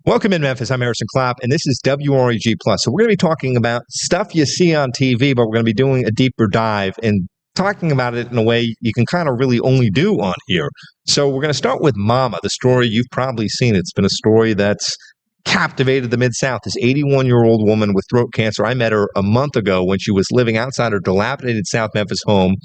Welcome in, Memphis. I'm Harrison Clapp, and this is WREG Plus. So we're going to be talking about stuff you see on TV, but we're going to be doing a deeper dive and talking about it in a way you can kind of really only do on here. So we're going to start with Mama, the story you've probably seen. It's been a story that's captivated the Mid-South. This 81-year-old woman with throat cancer. I met her a month ago when she was living outside her dilapidated South Memphis home.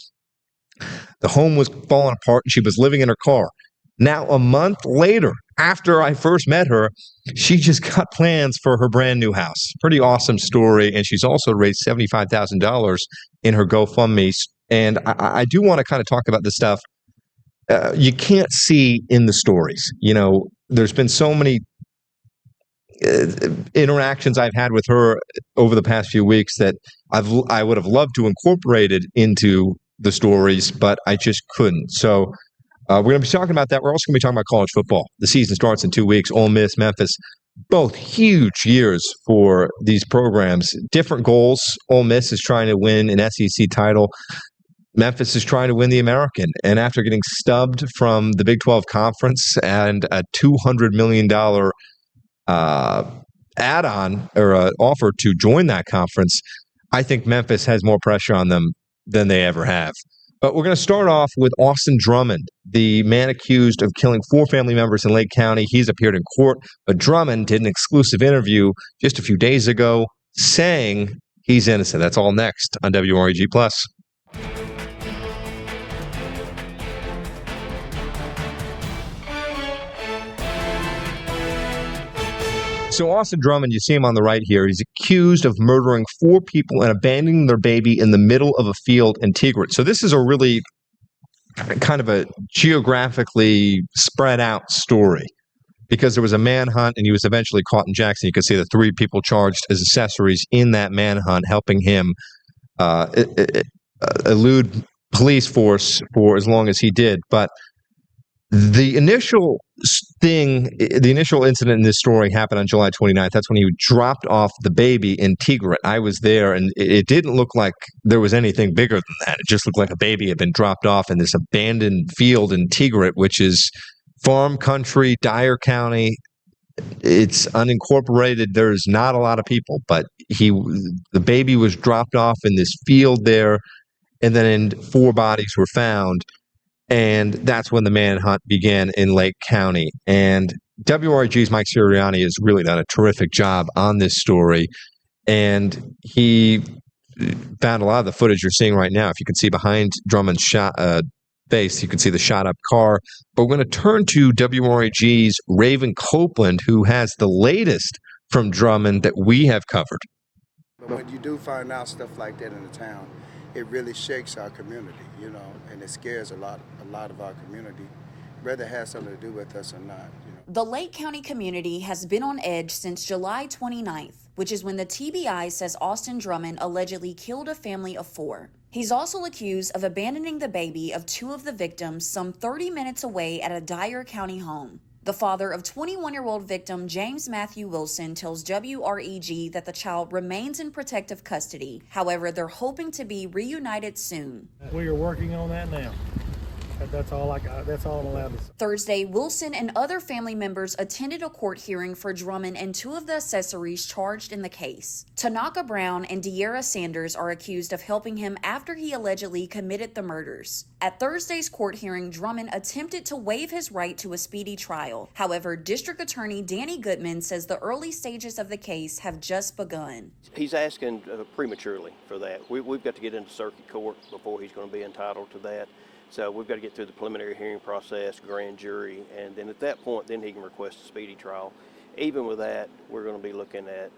The home was falling apart, and she was living in her car. Now, a month later, after I first met her, she just got plans for her brand new house. Pretty awesome story. And she's also raised $75,000 in her GoFundMe. And I do want to kind of talk about this stuff you can't see in the stories. You know, there's been so many interactions I've had with her over the past few weeks that I would have loved to incorporate it into the stories, but I just couldn't. So we're going to be talking about that. We're also going to be talking about college football. The season starts in 2 weeks. Ole Miss, Memphis, both huge years for these programs. Different goals. Ole Miss is trying to win an SEC title. Memphis is trying to win the American. And after getting stubbed from the Big 12 Conference and a $200 million add-on or offer to join that conference, I think Memphis has more pressure on them than they ever have. But we're going to start off with Austin Drummond, the man accused of killing 4 family members in Lake County. He's appeared in court, but Drummond did an exclusive interview just a few days ago saying he's innocent. That's all next on WREG Plus. So Austin Drummond, you see him on the right here. He's accused of murdering 4 people and abandoning their baby in the middle of a field in Tigrit. So this is a really kind of a geographically spread out story because there was a manhunt and he was eventually caught in Jackson. You can see the 3 people charged as accessories in that manhunt, helping him elude police force for as long as he did. But the initial incident in this story happened on July 29th. That's when he dropped off the baby in Tigrit. I was there, and it didn't look like there was anything bigger than that. It just looked like a baby had been dropped off in this abandoned field in Tigrit, which is farm country, Dyer County. It's unincorporated. There's not a lot of people, but the baby was dropped off in this field there, and then 4 bodies were found. And that's when the manhunt began in Lake County. And WRG's Mike Sirianni has really done a terrific job on this story. And he found a lot of the footage you're seeing right now. If you can see behind Drummond's face, you can see the shot up car. But we're going to turn to WRG's Raven Copeland, who has the latest from Drummond that we have covered. But when you do find out stuff like that in the town, it really shakes our community, you know, and it scares a lot of our community, whether it has something to do with us or not. You know. The Lake County community has been on edge since July 29th, which is when the TBI says Austin Drummond allegedly killed a family of 4. He's also accused of abandoning the baby of 2 of the victims some 30 minutes away at a Dyer County home. The father of 21-year-old victim James Matthew Wilson tells WREG that the child remains in protective custody. However, they're hoping to be reunited soon. We are working on that now. That's all I'm allowed to say. Thursday, Wilson and other family members attended a court hearing for Drummond and 2 of the accessories charged in the case. Tanaka Brown and De'Ara Sanders are accused of helping him after he allegedly committed the murders. At Thursday's court hearing, Drummond attempted to waive his right to a speedy trial. However, District Attorney Danny Goodman says the early stages of the case have just begun. He's asking prematurely for that. We've got to get into circuit court before he's going to be entitled to that. So we've got to get through the preliminary hearing process, grand jury, and then at that point, then he can request a speedy trial. Even with that, we're going to be looking at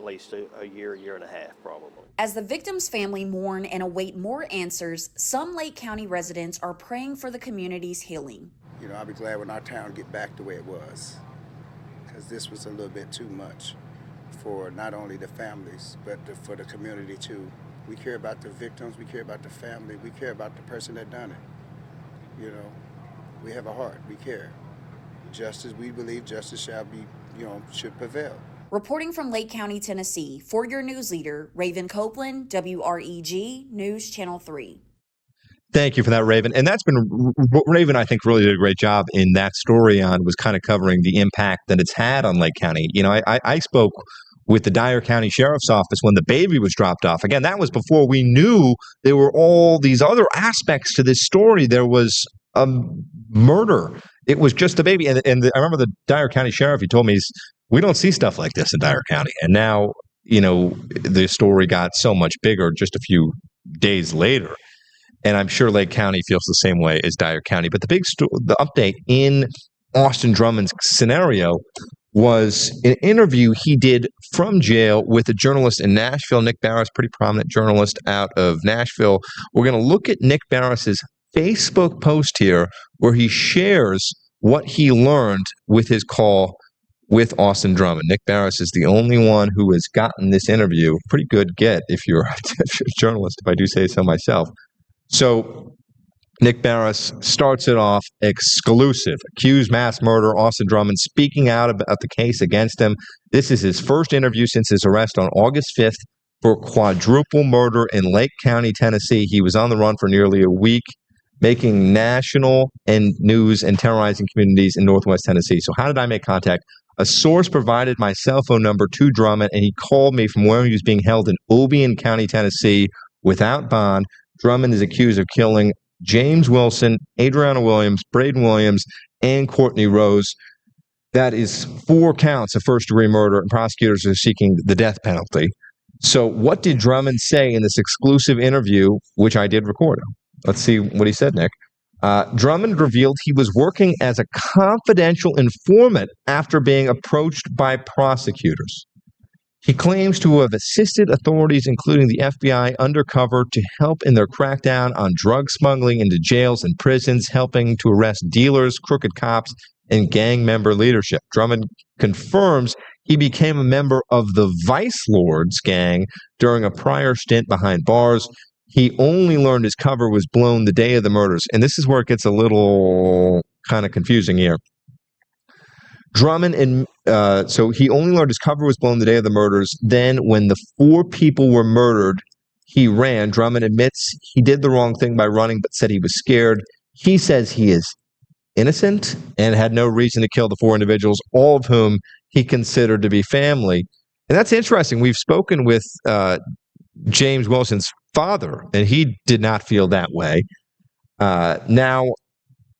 least a year and a half, probably. As the victim's family mourn and await more answers, some Lake County residents are praying for the community's healing. You know, I'll be glad when our town get back the way it was, because this was a little bit too much for not only the families, but for the community too. We care about the victims, we care about the family, we care about the person that done it. You know, we have a heart, we care. Justice, we believe justice shall be, should prevail. Reporting from Lake County, Tennessee, for your news leader, Raven Copeland, WREG News Channel 3. Thank you for that, Raven. And that's been what Raven, I think, really did a great job in that story on was kind of covering the impact that it's had on Lake County. You know, I spoke with the Dyer County Sheriff's Office when the baby was dropped off. Again, that was before we knew there were all these other aspects to this story. There was a murder. It was just the baby. And I remember the Dyer County Sheriff, he told me, we don't see stuff like this in Dyer County. And now, you know, the story got so much bigger just a few days later. And I'm sure Lake County feels the same way as Dyer County. But the update in Austin Drummond's scenario was an interview he did from jail with a journalist in Nashville, Nick Barris, pretty prominent journalist out of Nashville. We're going to look at Nick Barris's Facebook post here where he shares what he learned with his call with Austin Drummond. Nick Barris is the only one who has gotten this interview. Pretty good get if you're a journalist, if I do say so myself. So Nick Barris starts it off exclusive. Accused mass murder, Austin Drummond speaking out about the case against him. This is his first interview since his arrest on August 5th for quadruple murder in Lake County, Tennessee. He was on the run for nearly a week, making national news and terrorizing communities in Northwest Tennessee. So how did I make contact? A source provided my cell phone number to Drummond, and he called me from where he was being held in Obion County, Tennessee, without bond. Drummond is accused of killing James Wilson, Adriana Williams, Braden Williams, and Courtney Rose. That is 4 counts of first-degree murder, and prosecutors are seeking the death penalty. So what did Drummond say in this exclusive interview, which I did record? Let's see what he said, Nick. Drummond revealed he was working as a confidential informant after being approached by prosecutors. He claims to have assisted authorities, including the FBI, undercover to help in their crackdown on drug smuggling into jails and prisons, helping to arrest dealers, crooked cops, and gang member leadership. Drummond confirms he became a member of the Vice Lords gang during a prior stint behind bars. He only learned his cover was blown the day of the murders. And this is where it gets a little kind of confusing here. Drummond, so he only learned his cover was blown the day of the murders. Then when the 4 people were murdered, he ran. Drummond admits he did the wrong thing by running, but said he was scared. He says he is innocent and had no reason to kill the 4 individuals, all of whom he considered to be family. And that's interesting. We've spoken with James Wilson's father, and he did not feel that way. Now,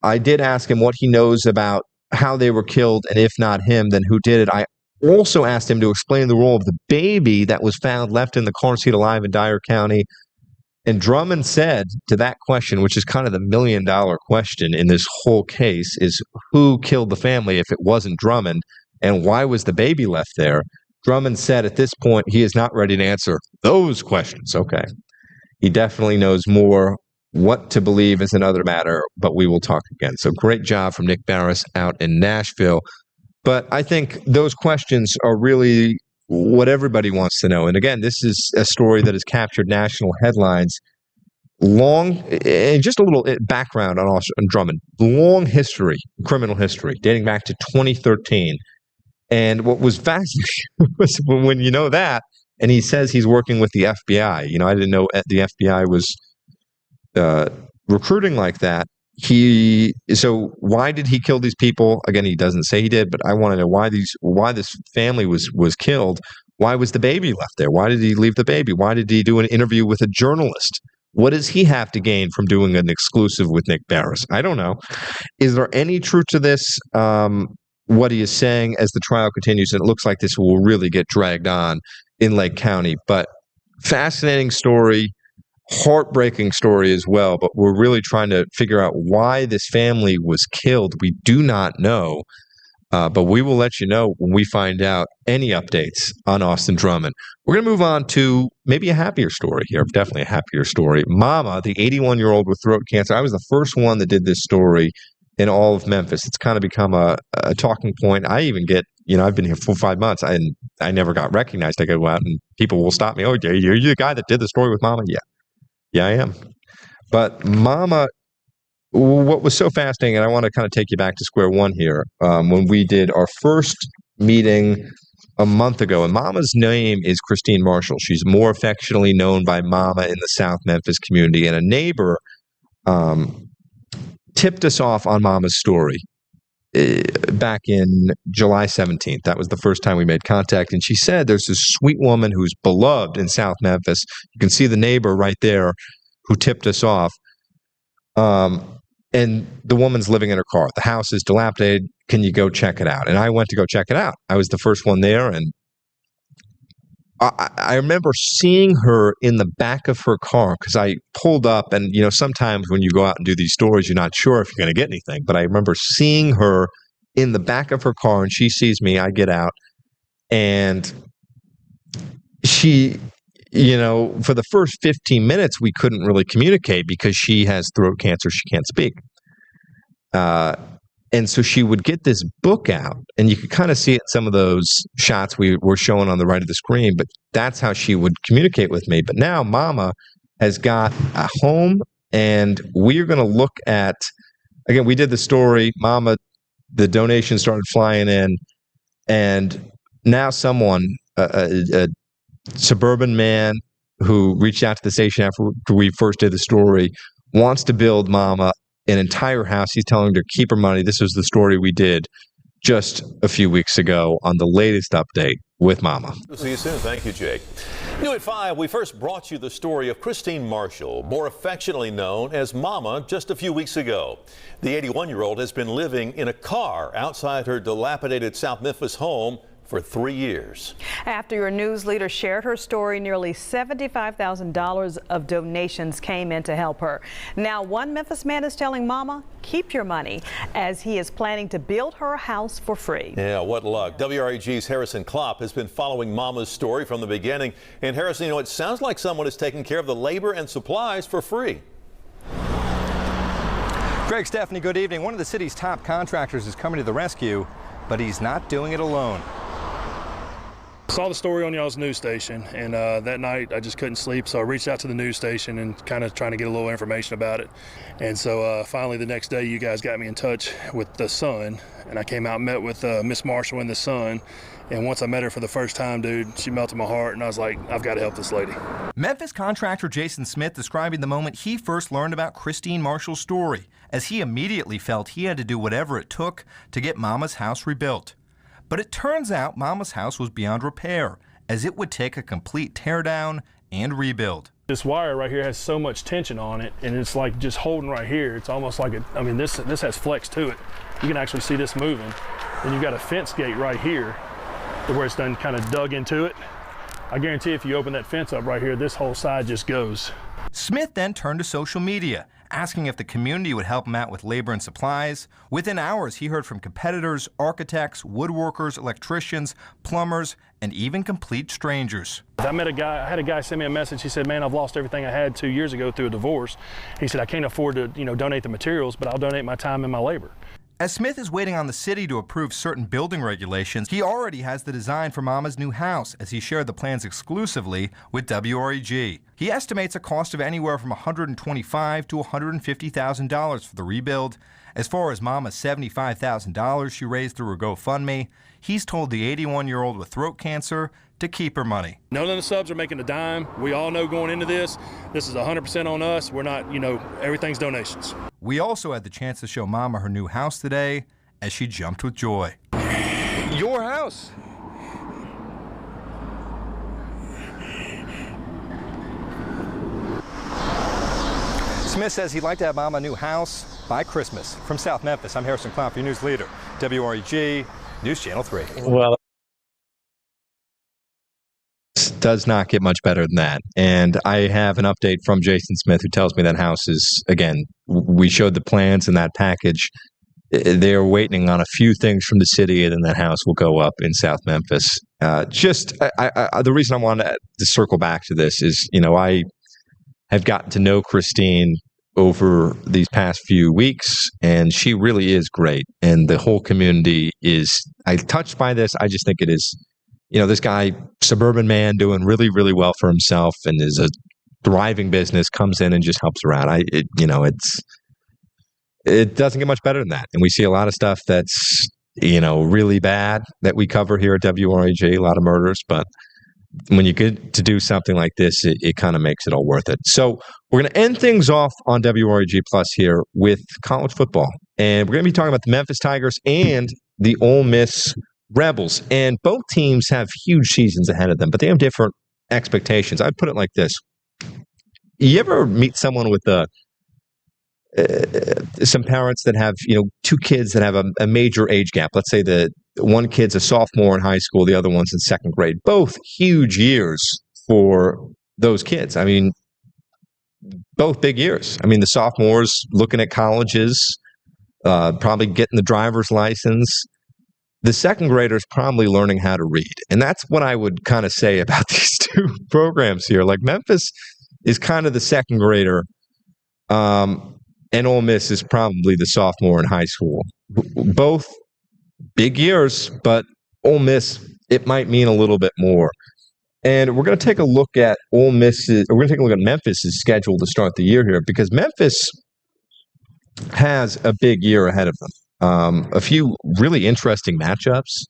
I did ask him what he knows about how they were killed, and if not him, then who did it. I also asked him to explain the role of the baby that was found left in the car seat alive in Dyer County. And Drummond said to that question, which is kind of the $1 million question in this whole case, is who killed the family if it wasn't Drummond, and why was the baby left there? Drummond said at this point he is not ready to answer those questions. Okay. He definitely knows more. What to believe is another matter, but we will talk again. So great job from Nick Barris out in Nashville. But I think those questions are really what everybody wants to know. And again, this is a story that has captured national headlines. And just a little background on Drummond. Long history, criminal history, dating back to 2013. And what was fascinating was when you know that, and he says he's working with the FBI. You know, I didn't know the FBI was recruiting like that. So why did he kill these people? Again, he doesn't say he did, but I want to know why this family was killed. Why was the baby left there? Why did he leave the baby? Why did he do an interview with a journalist? What does he have to gain from doing an exclusive with Nick Barris? I don't know. Is there any truth to this? What he is saying as the trial continues, and it looks like this will really get dragged on in Lake County. But fascinating story. Heartbreaking story as well, but we're really trying to figure out why this family was killed. We do not know, but we will let you know when we find out any updates on Austin Drummond. We're going to move on to maybe a happier story here, definitely a happier story. Mama, the 81-year-old with throat cancer, I was the first one that did this story in all of Memphis. It's kind of become a talking point. I even get, I've been here for 5 months, and I never got recognized. I go out and people will stop me. Oh, you're the guy that did the story with Mama? Yeah, I am. But Mama, what was so fascinating, and I want to kind of take you back to square one here, when we did our first meeting a month ago, and Mama's name is Christine Marshall. She's more affectionately known by Mama in the South Memphis community, and a neighbor tipped us off on Mama's story back in July 17th. That was the first time we made contact. And she said there's this sweet woman who's beloved in South Memphis. You can see the neighbor right there who tipped us off. And the woman's living in her car. The house is dilapidated. Can you go check it out? And I went to go check it out. I was the first one there. And I remember seeing her in the back of her car because I pulled up, and sometimes when you go out and do these stories, you're not sure if you're going to get anything. But I remember seeing her in the back of her car, and she sees me. I get out, and she, for the first 15 minutes, we couldn't really communicate because she has throat cancer. She can't speak. And so she would get this book out, and you could kind of see it in some of those shots we were showing on the right of the screen, but that's how she would communicate with me. But now Mama has got a home, and we're going to look at, again, we did the story, Mama, the donations started flying in, and now someone, a suburban man who reached out to the station after we first did the story, wants to build Mama an entire house. He's telling her to keep her money. This was the story we did just a few weeks ago on the latest update with Mama. We'll see you soon. Thank you, Jake. New at 5, we first brought you the story of Christine Marshall, more affectionately known as Mama, just a few weeks ago. The 81-year-old has been living in a car outside her dilapidated South Memphis home for 3 years. After your news leader shared her story, nearly $75,000 of donations came in to help her. Now, one Memphis man is telling Mama, keep your money, as he is planning to build her a house for free. Yeah, what luck. WREG's Harrison Klopp has been following Mama's story from the beginning. And Harrison, it sounds like someone is taking care of the labor and supplies for free. Greg, Stephanie, good evening. One of the city's top contractors is coming to the rescue, but he's not doing it alone. Saw the story on y'all's news station, and that night I just couldn't sleep, so I reached out to the news station and kind of trying to get a little information about it. And so finally the next day you guys got me in touch with the son, and I came out and met with Miss Marshall and the son. And once I met her for the first time, dude, she melted my heart, and I was like, I've got to help this lady. Memphis contractor Jason Smith describing the moment he first learned about Christine Marshall's story, as he immediately felt he had to do whatever it took to get Mama's house rebuilt. But it turns out Mama's house was beyond repair, as it would take a complete teardown and rebuild. This wire right here has so much tension on it, and it's like just holding right here. It's almost like this has flex to it. You can actually see this moving. And you've got a fence gate right here to where it's done kind of dug into it. I guarantee if you open that fence up right here, this whole side just goes. Smith then turned to social media, asking if the community would help him out with labor and supplies. Within hours, he heard from competitors, architects, woodworkers, electricians, plumbers, and even complete strangers. I had a guy send me a message. He said, man, I've lost everything I had 2 years ago through a divorce. He said, I can't afford to, donate the materials, but I'll donate my time and my labor. As Smith is waiting on the city to approve certain building regulations, he already has the design for Mama's new house, as he shared the plans exclusively with WREG. He estimates a cost of anywhere from $125,000 to $150,000 for the rebuild. As far as Mama's $75,000 she raised through her GoFundMe, he's told the 81-year-old with throat cancer to keep her money. None of the subs are making a dime. We all know going into this is 100% on us. We're not, everything's donations. We also had the chance to show Mama her new house today, as she jumped with joy. Your house. Smith says he'd like to have Mama a new house by Christmas. From South Memphis, I'm Harrison Klopp, your news leader, WREG, News Channel 3. Well, does not get much better than that. And I have an update from Jason Smith, who tells me that house is, again, we showed the plans in that package. They're waiting on a few things from the city, and then that house will go up in South Memphis. The reason I wanted to circle back to this is, I have gotten to know Christine over these past few weeks, and she really is great. And the whole community is touched by this. I just think it is, this guy, suburban man, doing really, really well for himself and is a thriving business, comes in and just helps her out. It doesn't get much better than that. And we see a lot of stuff that's, really bad that we cover here at WREG, a lot of murders, but when you get to do something like this, it kind of makes it all worth it. So we're going to end things off on WREG Plus here with college football. And we're going to be talking about the Memphis Tigers and the Ole Miss Rebels. And both teams have huge seasons ahead of them, but they have different expectations. I'd put it like this. You ever meet someone with some parents that have, two kids that have a major age gap? Let's say the one kid's a sophomore in high school, the other one's in second grade. Both huge years for those kids. I mean, both big years. I mean, the sophomores looking at colleges, probably getting the driver's license. The second graders probably learning how to read. And that's what I would kind of say about these two programs here. Like Memphis is kind of the second grader, and Ole Miss is probably the sophomore in high school. Both big years, but Ole Miss, it might mean a little bit more. And we're going to take a look at Memphis' schedule to start the year here, because Memphis has a big year ahead of them. A few really interesting matchups.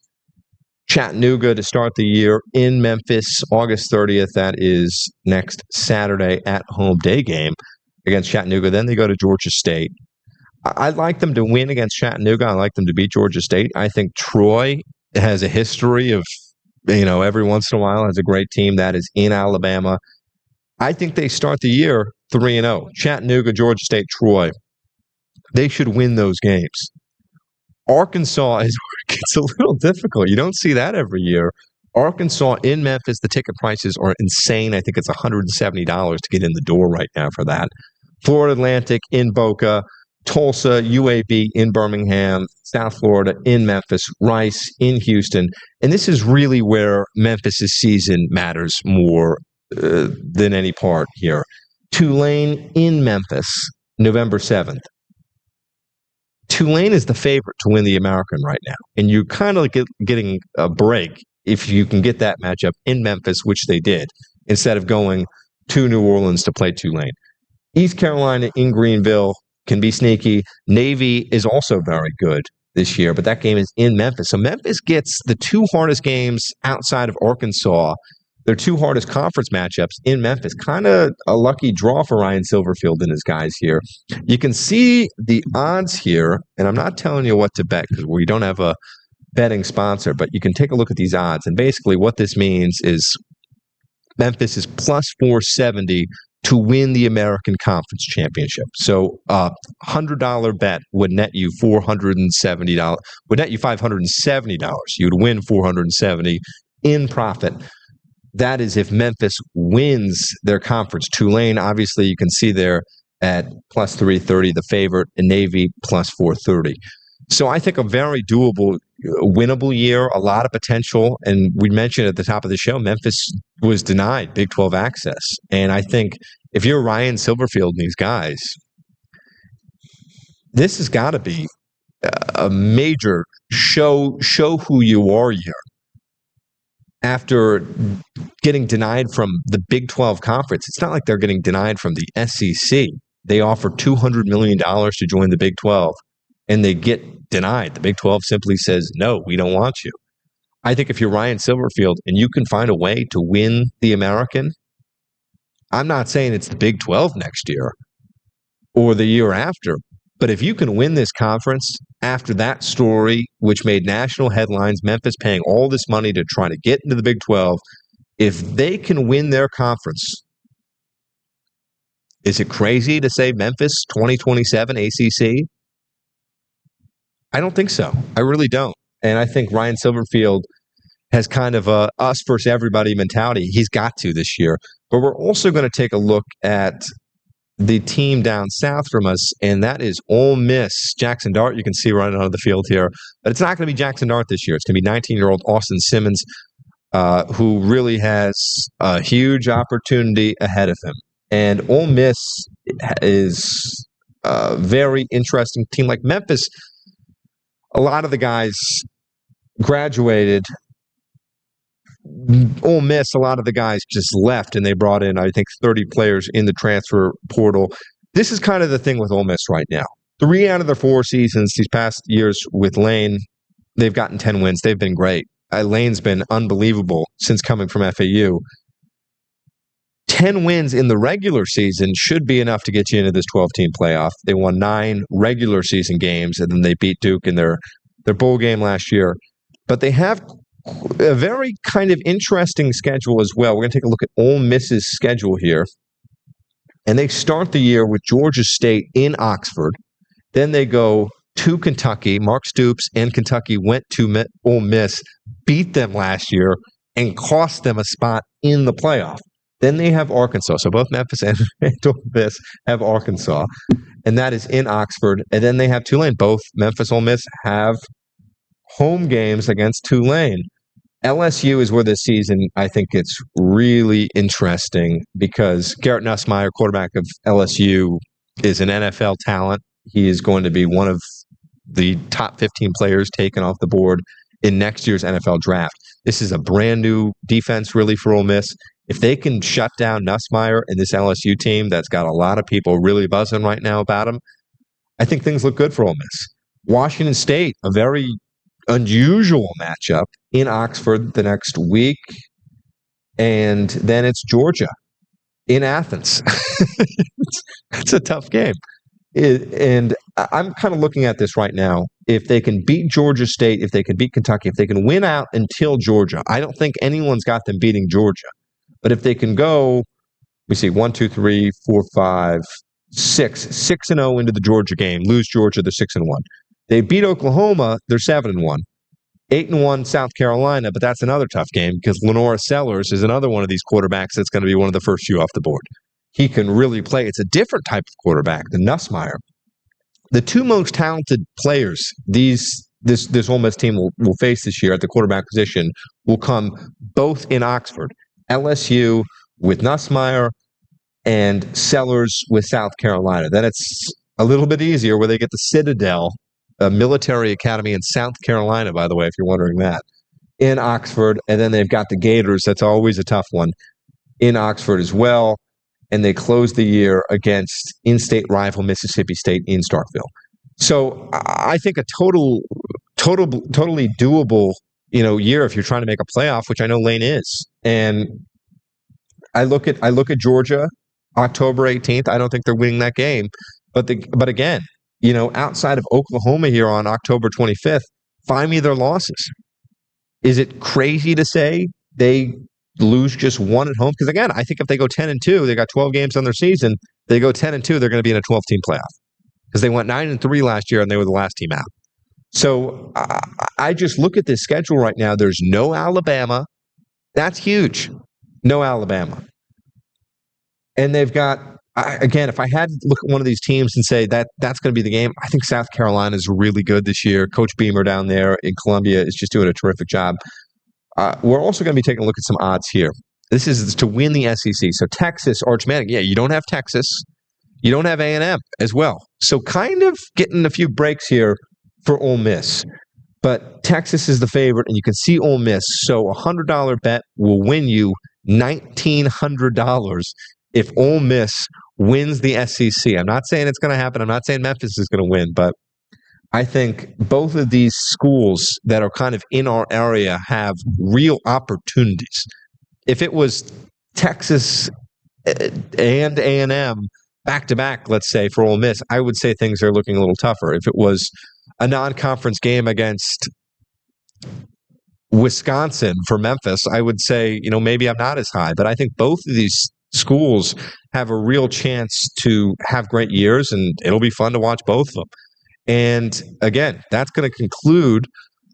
Chattanooga to start the year in Memphis, August 30th. That is next Saturday at home day game against Chattanooga. Then they go to Georgia State. I'd like them to win against Chattanooga. I like them to beat Georgia State. I think Troy has a history of, every once in a while has a great team that is in Alabama. I think they start the year 3-0. Chattanooga, Georgia State, Troy. They should win those games. Arkansas is where it gets a little difficult. You don't see that every year. Arkansas in Memphis, the ticket prices are insane. I think it's $170 to get in the door right now for that. Florida Atlantic in Boca, Tulsa, UAB in Birmingham, South Florida in Memphis, Rice in Houston. And this is really where Memphis' season matters more than any part here. Tulane in Memphis, November 7th. Tulane is the favorite to win the American right now. And you're kind of getting a break if you can get that matchup in Memphis, which they did, instead of going to New Orleans to play Tulane. East Carolina in Greenville can be sneaky. Navy is also very good this year, but that game is in Memphis. So Memphis gets the two hardest games outside of Arkansas. Their two hardest conference matchups in Memphis. Kind of a lucky draw for Ryan Silverfield and his guys here. You can see the odds here, and I'm not telling you what to bet because we don't have a betting sponsor, but you can take a look at these odds. And basically what this means is Memphis is plus 470 to win the American Conference Championship. So $100 bet would net you $470, would net you $570. You'd win $470 in profit. That is if Memphis wins their conference. Tulane, obviously, you can see there at plus 330, the favorite, and Navy plus 430. So I think a very doable, winnable year, a lot of potential. And we mentioned at the top of the show, Memphis was denied Big 12 access. And I think if you're Ryan Silverfield and these guys, this has got to be a major show who you are year. After getting denied from the Big 12 conference, it's not like they're getting denied from the SEC. They offer $200 million to join the Big 12, and they get denied. The Big 12 simply says, no, we don't want you. I think if you're Ryan Silverfield and you can find a way to win the American, I'm not saying it's the Big 12 next year or the year after, but if you can win this conference after that story, which made national headlines, Memphis paying all this money to try to get into the Big 12, if they can win their conference, is it crazy to say Memphis 2027 ACC? I don't think so. I really don't. And I think Ryan Silverfield has kind of a us versus everybody mentality. He's got to this year. But we're also going to take a look at the team down south from us, and that is Ole Miss. Jackson Dart, you can see running on the field here. But it's not going to be Jackson Dart this year. It's going to be 19-year-old Austin Simmons, who really has a huge opportunity ahead of him. And Ole Miss is a very interesting team. Like Memphis, a lot of the guys graduated. Ole Miss, a lot of the guys just left, and they brought in, I think, 30 players in the transfer portal. This is kind of the thing with Ole Miss right now. 3 out of their 4 seasons these past years with Lane, they've gotten 10 wins. They've been great. Lane's been unbelievable since coming from FAU. 10 wins in the regular season should be enough to get you into this 12-team playoff. They won 9 regular season games, and then they beat Duke in their bowl game last year. But they have a very kind of interesting schedule as well. We're going to take a look at Ole Miss's schedule here. And they start the year with Georgia State in Oxford. Then they go to Kentucky. Mark Stoops and Kentucky went to Ole Miss, beat them last year, and cost them a spot in the playoff. Then they have Arkansas. So both Memphis and Ole Miss have Arkansas. And that is in Oxford. And then they have Tulane. Both Memphis and Ole Miss have home games against Tulane. LSU is where this season, I think, it's really interesting because Garrett Nussmeier, quarterback of LSU, is an NFL talent. He is going to be one of the top 15 players taken off the board in next year's NFL draft. This is a brand new defense, really, for Ole Miss. If they can shut down Nussmeier and this LSU team that's got a lot of people really buzzing right now about him, I think things look good for Ole Miss. Washington State, a very unusual matchup in Oxford the next week. And then it's Georgia in Athens. It's a tough game. And I'm kind of looking at this right now. If they can beat Georgia State, if they can beat Kentucky, if they can win out until Georgia, I don't think anyone's got them beating Georgia. But if they can go, we see 1, 2, 3, 4, 5, 6, 6-0 into the Georgia game, lose Georgia, they're 6-1. They beat Oklahoma, they're 7-1. 8-1 South Carolina, but that's another tough game because Lenora Sellers is another one of these quarterbacks that's going to be one of the first few off the board. He can really play. It's a different type of quarterback than Nussmeier. The two most talented players this Ole Miss team will face this year at the quarterback position will come both in Oxford. LSU with Nussmeier and Sellers with South Carolina. Then it's a little bit easier where they get the Citadel, a military academy in South Carolina, by the way, if you're wondering that, in Oxford. And then they've got the Gators. That's always a tough one in Oxford as well. And they close the year against in-state rival Mississippi State in Starkville. So I think a totally doable, year if you're trying to make a playoff, which I know Lane is. And I look at Georgia, October 18th. I don't think they're winning that game. But again, outside of Oklahoma here on October 25th, find me their losses. Is it crazy to say they lose just one at home? Because again, I think if they go 10-2, they got 12 games on their season. They go 10-2, they're going to be in a 12-team playoff because they went 9-3 last year and they were the last team out. So I just look at this schedule right now. There's no Alabama. That's huge. No Alabama. And they've got, again, if I had to look at one of these teams and say that's going to be the game, I think South Carolina is really good this year. Coach Beamer down there in Columbia is just doing a terrific job. We're also going to be taking a look at some odds here. This is to win the SEC. So Texas, Arch Manning, you don't have Texas. You don't have A&M as well. So kind of getting a few breaks here for Ole Miss. But Texas is the favorite, and you can see Ole Miss. So a $100 bet will win you $1,900 if Ole Miss wins the SEC. I'm not saying it's going to happen. I'm not saying Memphis is going to win, but I think both of these schools that are kind of in our area have real opportunities. If it was Texas and A&M back-to-back, let's say, for Ole Miss, I would say things are looking a little tougher. If it was a non-conference game against Wisconsin for Memphis, I would say, maybe I'm not as high. But I think both of these schools have a real chance to have great years, and it'll be fun to watch both of them. And again, that's going to conclude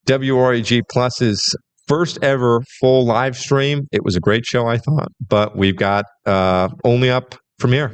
WREG Plus's first ever full live stream. It was a great show, I thought, but we've got only up from here.